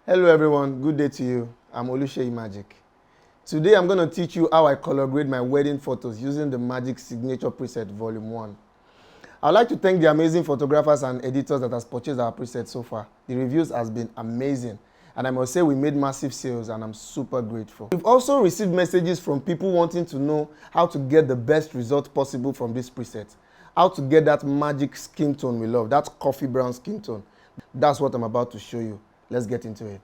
Hello everyone, good day to you. I'm Oluseyi Magic. Today I'm going to teach you how I color grade my wedding photos using the Magic Signature Preset Volume 1. I'd like to thank the amazing photographers and editors that has purchased our preset so far. The reviews has been amazing and I must say we made massive sales and I'm super grateful. We've also received messages from people wanting to know how to get the best result possible from this preset. How to get that magic skin tone we love, that coffee brown skin tone. That's what I'm about to show you. Let's get into it.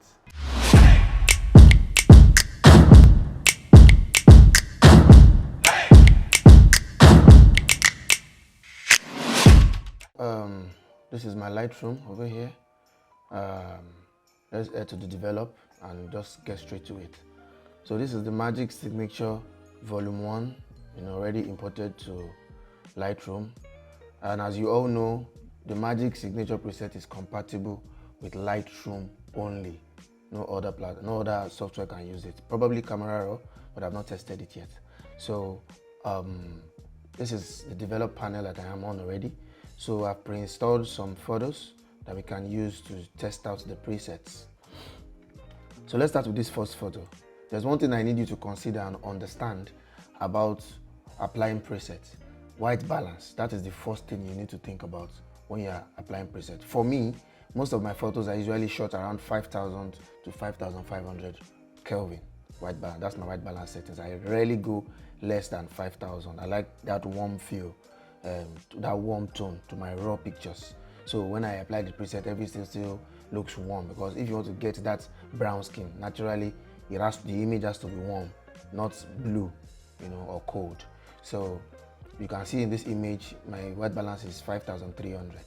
This is my Lightroom over here. Let's head to the develop and just get straight to it. So this is the Magic Signature Volume 1, already imported to Lightroom. And as you all know, the Magic Signature preset is compatible with Lightroom only. No other software can use it. Probably Camera Raw, but I've not tested it yet. So this is the develop panel that I am on already. So I've pre-installed some photos that we can use to test out the presets. So let's start with this first photo. There's one thing I need you to consider and understand about applying presets. White balance, that is the first thing you need to think about when you're applying preset. For me, most of my photos are usually shot around 5000 to 5500 Kelvin white balance. That's my white balance settings. I rarely go less than 5000. I like that warm feel, that warm tone to my raw pictures. So when I apply the preset, everything still looks warm, because if you want to get that brown skin, naturally the image has to be warm, not blue, or cold. So you can see in this image, my white balance is 5300.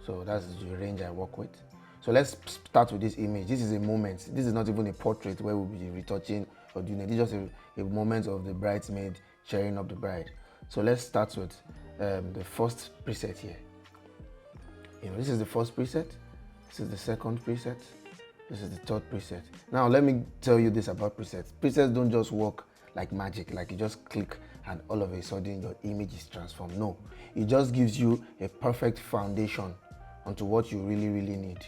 So that's the range I work with. So let's start with this image. This is a moment. This is not even a portrait where we'll be retouching or doing it. It's just a moment of the bridesmaid cheering up the bride. So let's start with the first preset here. This is the first preset. This is the second preset. This is the third preset. Now let me tell you this about presets. Presets don't just work like magic, like you just click and all of a sudden your image is transformed. No, it just gives you a perfect foundation onto what you really need.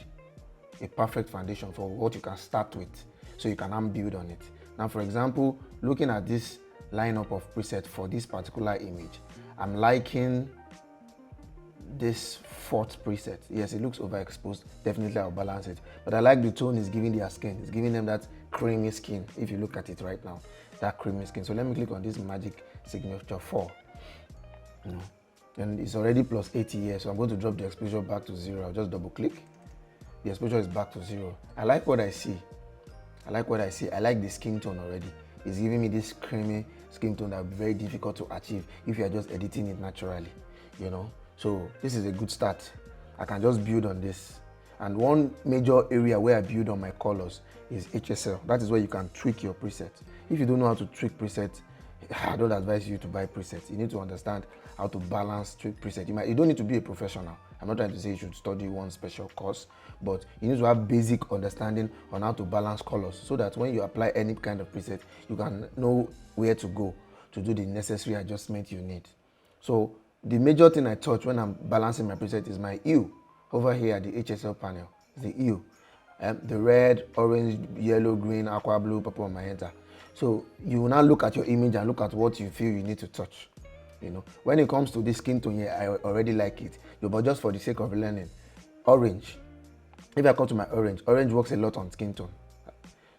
A perfect foundation for what you can start with, so you can build on it. Now, for example, looking at this lineup of presets for this particular image, I'm liking this fourth preset. Yes, it looks overexposed. Definitely I'll balance it. But I like the tone it's giving their skin. It's giving them that creamy skin. If you look at it right now, that creamy skin. So let me click on this Magic Signature 4. And it's already plus 80 here. So I'm going to drop the exposure back to 0. I'll just double click. The exposure is back to 0. I like what I see. I like the skin tone already. It's giving me this creamy skin tone that will be very difficult to achieve if you are just editing it naturally, So this is a good start. I can just build on this. And one major area where I build on my colors is HSL. That is where you can tweak your preset. If you don't know how to tweak presets, I don't advise you to buy presets. You need to understand how to balance tweak preset. You don't need to be a professional. I'm not trying to say you should study one special course, but you need to have basic understanding on how to balance colors, so that when you apply any kind of preset, you can know where to go to do the necessary adjustment you need. So the major thing I touch when I'm balancing my preset is my hue. Over here at the HSL panel, the hue. The red, orange, yellow, green, aqua blue, purple, and magenta. So you will now look at your image and look at what you feel you need to touch. When it comes to this skin tone here, I already like it. But just for the sake of learning, orange. If I come to my orange works a lot on skin tone.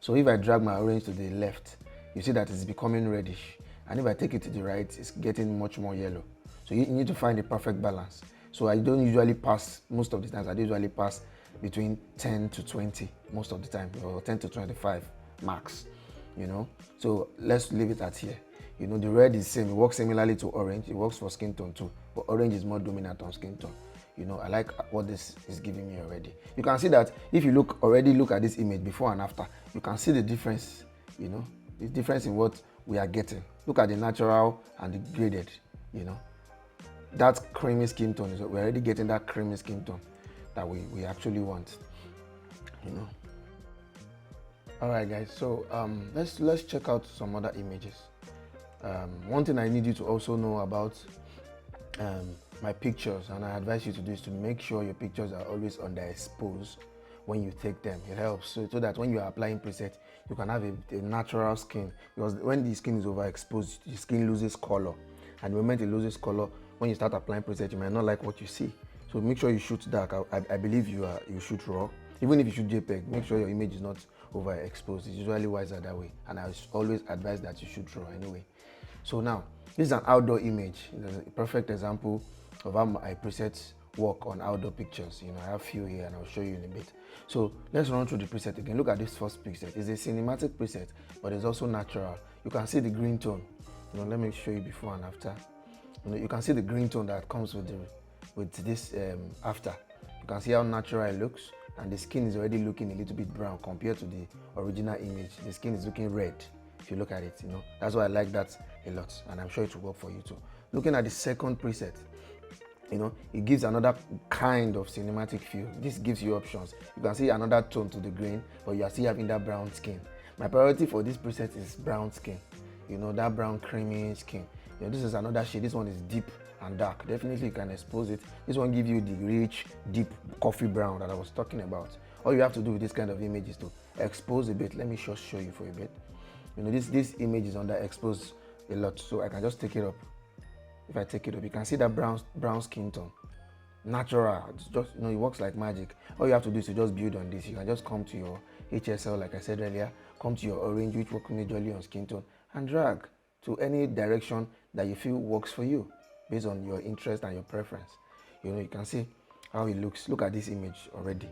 So if I drag my orange to the left, you see that it's becoming reddish. And if I take it to the right, it's getting much more yellow. So you need to find the perfect balance. So I don't usually pass, most of the times I usually pass between 10 to 20 most of the time, or 10 to 25 max, So let's leave it at here. The red is same. It works similarly to orange. It works for skin tone too, but orange is more dominant on skin tone. I like what this is giving me already. You can see that if you already look at this image before and after, you can see the difference, the difference in what we are getting. Look at the natural and the graded, that creamy skin tone. We're already getting that creamy skin tone that we actually want, All right, guys. So let's check out some other images. One thing I need you to also know about my pictures, and I advise you to do, is to make sure your pictures are always underexposed when you take them. It helps so that when you are applying preset, you can have a natural skin, because when the skin is overexposed, the skin loses color, and the moment it loses color, when you start applying preset, you might not like what you see. So make sure you shoot dark. I believe you shoot raw. Even if you shoot JPEG, make sure your image is not overexposed. It's usually wiser that way, and I always advise that you shoot raw anyway. So now, this is an outdoor image. It's a perfect example of how my presets work on outdoor pictures. I have few here and I'll show you in a bit. So let's run through the preset again. Look at this first preset. It's a cinematic preset, but it's also natural. You can see the green tone. Let me show you before and after. You can see the green tone that comes with this after. You can see how natural it looks, and the skin is already looking a little bit brown compared to the original image. The skin is looking red if you look at it. That's why I like that a lot, and I'm sure it will work for you too. Looking at the second preset, it gives another kind of cinematic feel. This gives you options. You can see another tone to the green, but you are still having that brown skin. My priority for this preset is brown skin. That brown creamy skin. This is another shade. This one is deep and dark. Definitely you can expose it. This one gives you the rich, deep coffee brown that I was talking about. All you have to do with this kind of image is to expose a bit. Let me just show you for a bit. This image is underexposed a lot, so I can just take it up. If I take it up, you can see that brown skin tone. Natural. It's just, it works like magic. All you have to do is to just build on this. You can just come to your HSL, like I said earlier, come to your orange, which works majorly on skin tone, and drag to any direction that you feel works for you based on your interest and your preference. You can see how it looks. Look at this image already.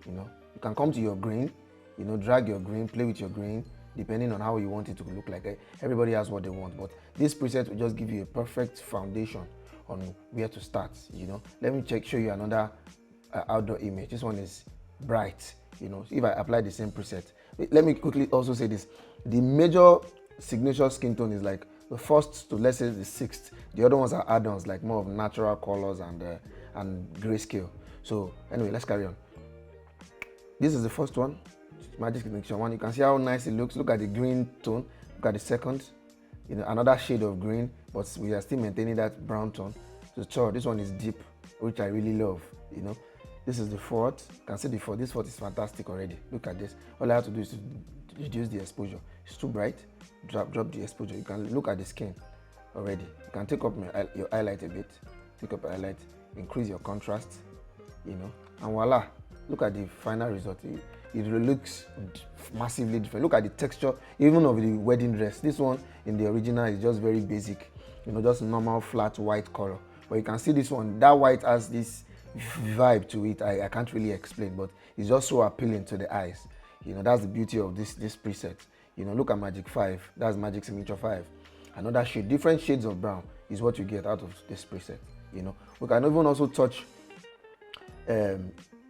You can come to your green, drag your green, play with your green, depending on how you want it to look like. Everybody has what they want, but this preset will just give you a perfect foundation on where to start. Let me show you another outdoor image. This one is bright. If I apply the same preset, let me quickly also say this: the major signature skin tone is like the first to, let's say, the sixth. The other ones are add-ons, like more of natural colors and grayscale. So anyway, let's carry on. This is the first one, Magic Signature 1. You can see how nice it looks. Look at the green tone. Look at the second, another shade of green, but we are still maintaining that brown tone. So sure, this one is deep, which I really love. This is the fourth. You can see the fourth. This fourth is fantastic already. Look at this. All I have to do is to reduce the exposure. It's too bright. Drop the exposure. You can look at the skin already. You can take up your highlight a bit. Take up your highlight. Increase your contrast. And voila. Look at the final result. It looks massively different. Look at the texture, even of the wedding dress. This one in the original is just very basic, just normal flat white color. But you can see this one, that white has this vibe to it. I can't really explain, but it's just so appealing to the eyes. That's the beauty of this preset. Look at Magic 5. That's Magic Signature 5. Another shade, different shades of brown is what you get out of this preset. We can even also touch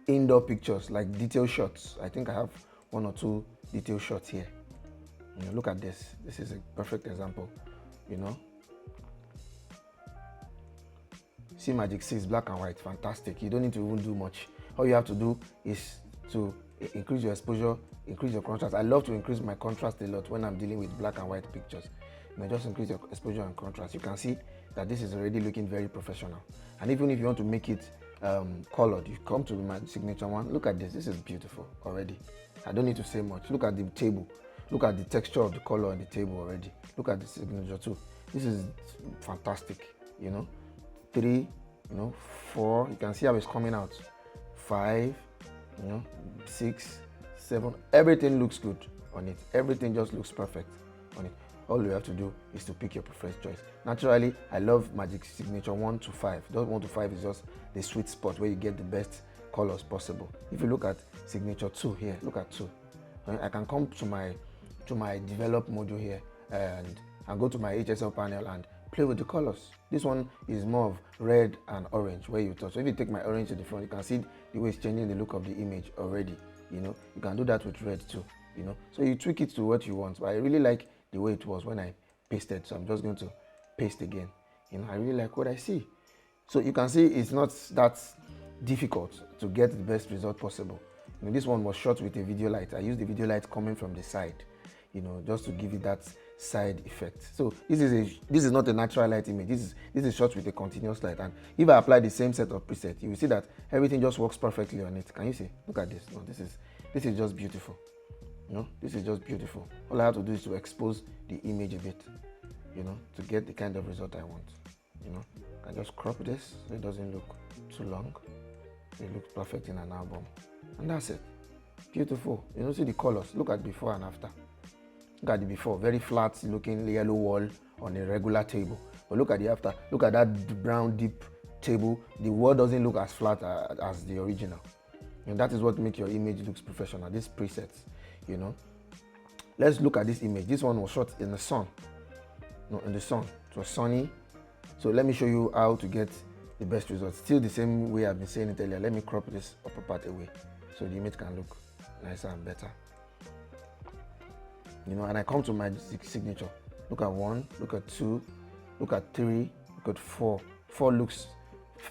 indoor pictures, like detail shots. I think I have one or two detail shots here. Look at this. This is a perfect example. See Magic 6, black and white, fantastic. You don't need to even do much. All you have to do is to increase your exposure, increase your contrast. I love to increase my contrast a lot when I'm dealing with black and white pictures. Just increase your exposure and contrast. You can see that this is already looking very professional. And even if you want to make it colored, you come to my signature one. Look at this. This is beautiful already. I don't need to say much. Look at the table. Look at the texture of the color on the table already. Look at the signature too. This is fantastic. 3, 4. You can see how it's coming out. 5, 6, 7. Everything looks good on it. Everything just looks perfect on it. All you have to do is to pick your preferred choice. Naturally, I love Magic Signature 1 to 5. Just 1 to 5 is just the sweet spot where you get the best colors possible. If you look at Signature 2 here, look at 2. I can come to my develop module here and go to my HSL panel and play with the colors. This one is more of red and orange where you touch. So if you take my orange to the front, you can see the way it's changing the look of the image already. You can do that with red too. So you tweak it to what you want. But I really like the way it was when I pasted, so I'm just going to paste again. I really like what I see. So you can see it's not that difficult to get the best result possible. This one was shot with a video light. I used the video light coming from the side, just to give it that side effect. So this is not a natural light image. This is shot with a continuous light, and if I apply the same set of presets, you will see that everything just works perfectly on it. Can you see? Look at this. No, this is just beautiful. You know, this is just beautiful. All I have to do is to expose the image a bit, you know, to get the kind of result I want. You know, I just crop this so it doesn't look too long. So it looks perfect in an album, and that's it. Beautiful. You know, see the colors. Look at before and after. Look at the before, very flat looking yellow wall on a regular table. But look at the after. Look at that brown deep table. The wall doesn't look as flat as the original. And that is what makes your image looks professional. These presets, you know. Let's look at this image. This one was shot in the sun. No, in the sun. It was sunny. So let me show you how to get the best results. Still the same way I've been saying it earlier. Let me crop this upper part away so the image can look nicer and better. You know, and I come to my signature. Look at 1, look at 2, look at 3, look at 4. 4 looks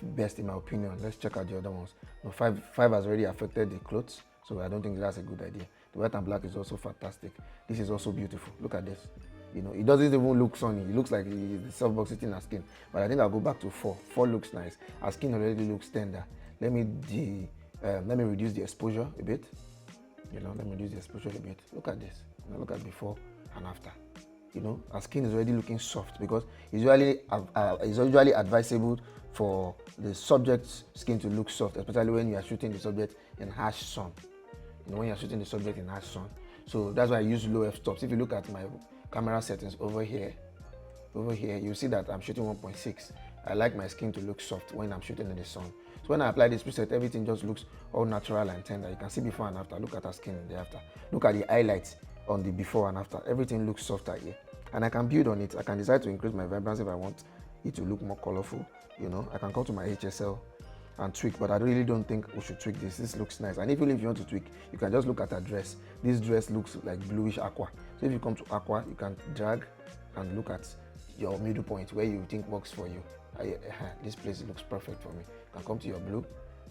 best in my opinion. Let's check out the other ones. No, 5 has already affected the clothes, so I don't think that's a good idea. The white and black is also fantastic. This is also beautiful. Look at this. You know, it doesn't even look sunny. It looks like the softbox sitting our skin. But I think I'll go back to 4. 4 looks nice. Our skin already looks tender. Let me reduce the exposure a bit. You know, let me reduce the exposure a bit. Look at this. You know, look at before and after. You know, our skin is already looking soft because it's usually advisable for the subject's skin to look soft, especially when you are shooting the subject in harsh sun. You know, when you are shooting the subject in harsh sun. So that's why I use low f-stops. If you look at my camera settings over here, you see that I'm shooting 1.6. I like my skin to look soft when I'm shooting in the sun. So when I apply this preset, everything just looks all natural and tender. You can see before and after. Look at our skin in the after. Look at the highlights on the before and after. Everything looks softer here. And I can build on it. I can decide to increase my vibrancy if I want it to look more colorful. You know, I can come to my HSL and tweak, but I really don't think we should tweak this. This looks nice. And even if you want to tweak, you can just look at a dress. This dress looks like bluish aqua. So if you come to aqua, you can drag and look at your middle point where you think works for you. This place looks perfect for me. You can come to your blue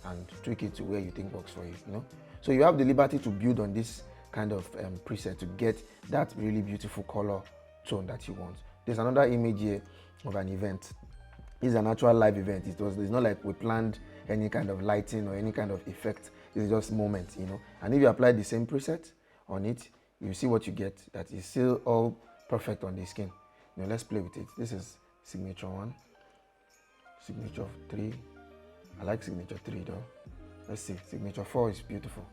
and tweak it to where you think works for you, you know. So you have the liberty to build on this kind of preset to get that really beautiful color tone that you want. There's another image here of an event. It's an actual live event. It's not like we planned any kind of lighting or any kind of effect. It's just moment, you know. And if you apply the same preset on it, you see what you get. That is still all perfect on the skin. You know, let's play with it. This is signature 1, signature 3. I like signature 3 though. Let's see. Signature 4 is beautiful.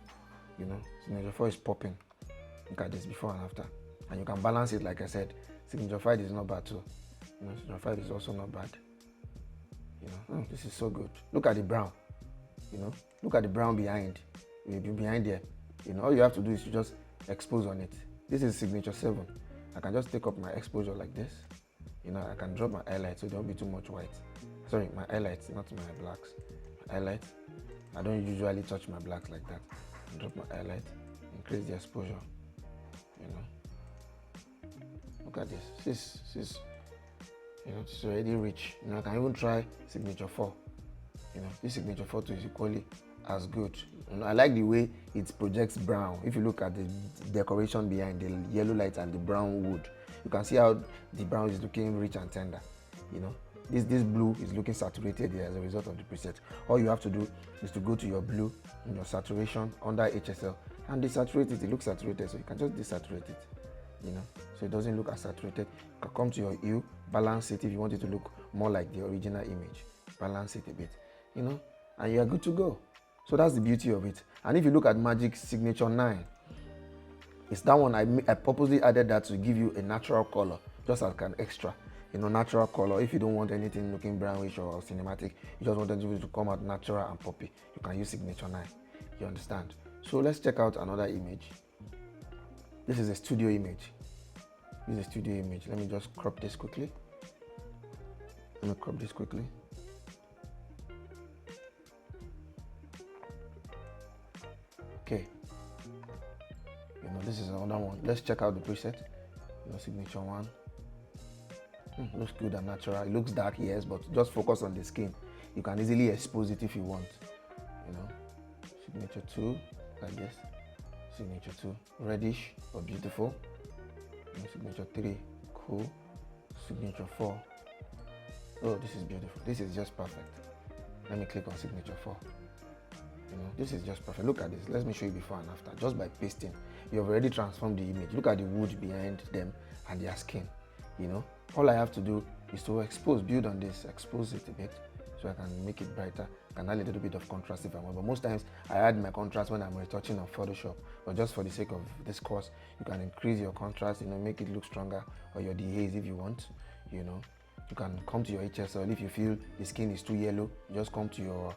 You know, signature 4 is popping. Look at this before and after. And you can balance it, like I said. Signature 5 is not bad too. You know, signature 5 is also not bad. You know, this is so good. Look at the brown. You know, look at the brown behind there. You know, all you have to do is to just expose on it. This is signature 7. I can just take up my exposure like this. You know, I can drop my highlights so don't be too much white. Sorry, my highlights, not my blacks. My highlights. I don't usually touch my blacks like that. Drop my highlight, increase the exposure. You know, look at this. This, you know, it's already rich. You know, I can even try signature 4. You know, this signature 4 too is equally as good. You know, I like the way it projects brown. If you look at the decoration behind the yellow light and the brown wood, you can see how the brown is looking rich and tender. You know, this blue is looking saturated here as a result of the preset. All you have to do is to go to your blue in your saturation under HSL and desaturate it. It looks saturated, so you can just desaturate it. You know, so it doesn't look as saturated. You can come to your hue, balance it if you want it to look more like the original image. Balance it a bit, you know, and you are good to go. So that's the beauty of it. And if you look at Magic Signature 9, it's that one I purposely added that to give you a natural color, just like an extra, you know, natural color. If you don't want anything looking brownish or cinematic, you just want it to come out natural and poppy, you can use Signature 9. You understand? So let's check out another image. This is a studio image. This is a studio image. Let me just crop this quickly. Okay. You know, this is another one. Let's check out the preset. You know, signature 1. Looks good and natural. It looks dark, yes, but just focus on the skin. You can easily expose it if you want. You know, signature 2, like this. Signature 2, reddish but beautiful. Signature 3, cool. Signature 4. Oh, this is beautiful. This is just perfect. Let me click on signature 4. This is just perfect. Look at this. Let me show you before and after. Just by pasting, you have already transformed the image. Look at the wood behind them and their skin. All I have to do is to build on this, expose it a bit so I can make it brighter. I can add a little bit of contrast if I want, but most times I add my contrast when I'm retouching on Photoshop. But just for the sake of this course, you can increase your contrast, make it look stronger, or your dehaze if you want. You can come to your HSL if you feel the skin is too yellow. You just come to your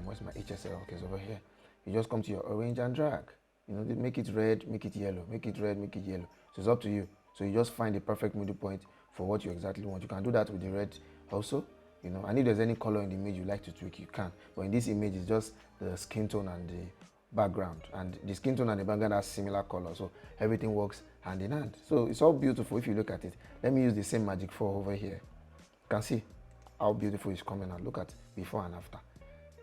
where's my HSL? Okay, it's over here. You just come to your orange and drag. Make it red, make it yellow, make it red, make it yellow. So it's up to you. So you just find the perfect middle point for what you exactly want. You can do that with the red also. And if there's any color in the image you like to tweak, you can. But in this image, it's just the skin tone and the background. And the skin tone and the background has similar color, so everything works hand in hand. So it's all beautiful if you look at it. Let me use the same Magic 4 over here. You can see how beautiful it's coming out. Look at before and after.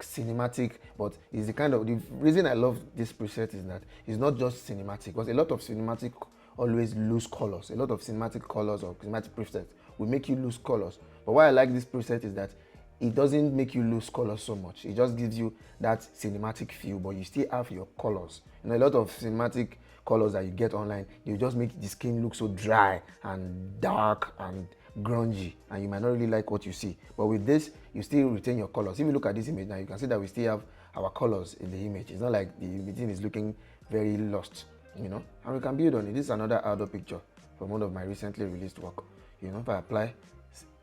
Cinematic, but it's the reason I love this preset is that it's not just cinematic, because a lot of cinematic always lose colors. A lot of cinematic colors or cinematic presets will make you lose colors. But why I like this preset is that it doesn't make you lose colors so much. It just gives you that cinematic feel, but you still have your colors. A lot of cinematic colors that you get online, they just make the skin look so dry and dark and grungy, and you might not really like what you see. But with this, you still retain your colors. If you look at this image now, you can see that we still have our colors in the image. It's not like the thing is looking very lost, and we can build on it. This is another outdoor picture from one of my recently released work. If I apply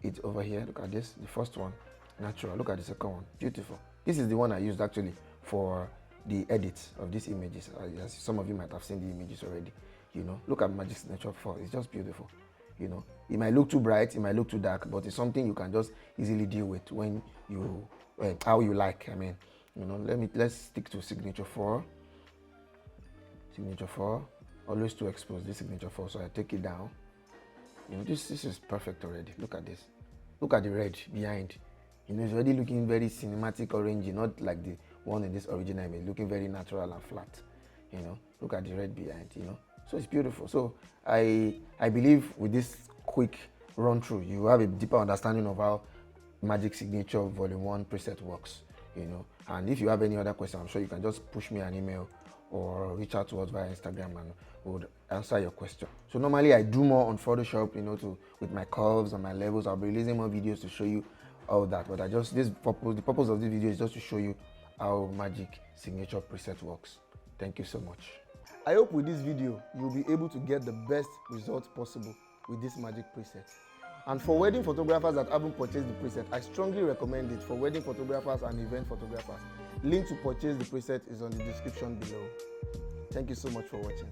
it over here, look at this, the first one, natural. Look at the second one, beautiful. This is the one I used actually for the edit of these images. As some of you might have seen the images already. Look at Magic Signature 4. It's just beautiful. It might look too bright, it might look too dark, but it's something you can just easily deal with when you how you like. Let's stick to signature 4. Signature 4, always to expose this signature 4, so I take it down. This is perfect already. Look at this. Look at the red behind. It's already looking very cinematic orangey, not like the one in this original image, looking very natural and flat. Look at the red behind. So it's beautiful. So I believe with this quick run through, you have a deeper understanding of how Magic Signature Volume 1 preset works. And if you have any other questions, I'm sure you can just push me an email or reach out to us via Instagram, and we'll answer your question. So normally I do more on Photoshop, with my curves and my levels. I'll be releasing more videos to show you all that. But the purpose of this video is just to show you how Magic Signature preset works. Thank you so much. I hope with this video, you'll be able to get the best results possible with this Magic preset. And for wedding photographers that haven't purchased the preset, I strongly recommend it for wedding photographers and event photographers. Link to purchase the preset is on the description below. Thank you so much for watching.